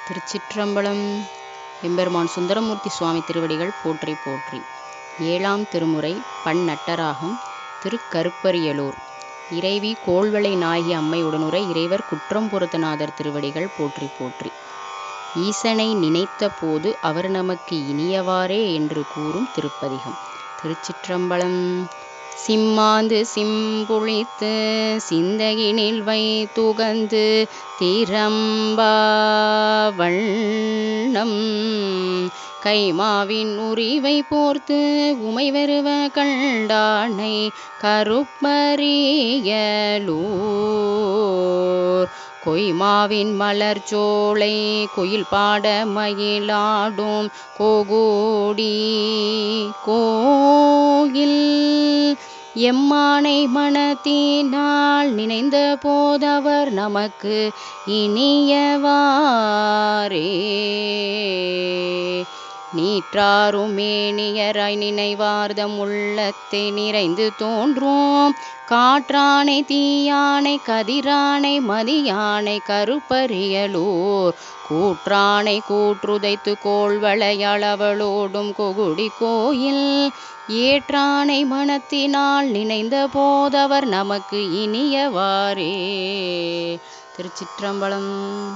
திருச்சிற்றம்பலம். எம்பெருமான் சுந்தரமூர்த்தி சுவாமி திருவடிகள் போற்றி போற்றி. ஏழாம் திருமுறை பண் நட்டராகம். திருக்கருப்பரியலூர். இறைவி கோள்வளை நாயகி அம்மை உடனுரை இறைவர் குற்றம் பொறுத்தநாதர் திருவடிகள் போற்றி போற்றி. ஈசனை நினைத்த போது அவர் நமக்கு இனியவாறே என்று கூறும் திருப்பதிகம். திருச்சிற்றம்பலம். சிம்மாந்து சிம்புளித்து சிந்தையினில் வைத்துகந்து திரம்பா வண்ணம் கைமாவின் உரிவை போர்த்து உமை வருவ கண்டானை கருப்பரியலூர் கொய்மாவின் மலர் சோலை குயில் பாட மயிலாடும் கோகோடி கோயில் எம்மானை மனத்தினால் நினைந்த போதவர் நமக்கு இனியவாறே. நீற்றாரும் மேனியராய் நினைவார்தம் உள்ளத்தை நிறைந்து தோன்றும் காற்றானை தீயானை கதிரானை மதியானை கருப்பரியலூர் கூற்றானை கூற்றுதைத்து கோள்வளையளவளோடும் கொகுடி கோயில் ஏற்றானை மனத்தினால் நினைந்த போதவர் நமக்கு இனியவாறே. திருச்சிற்றம்பலம்.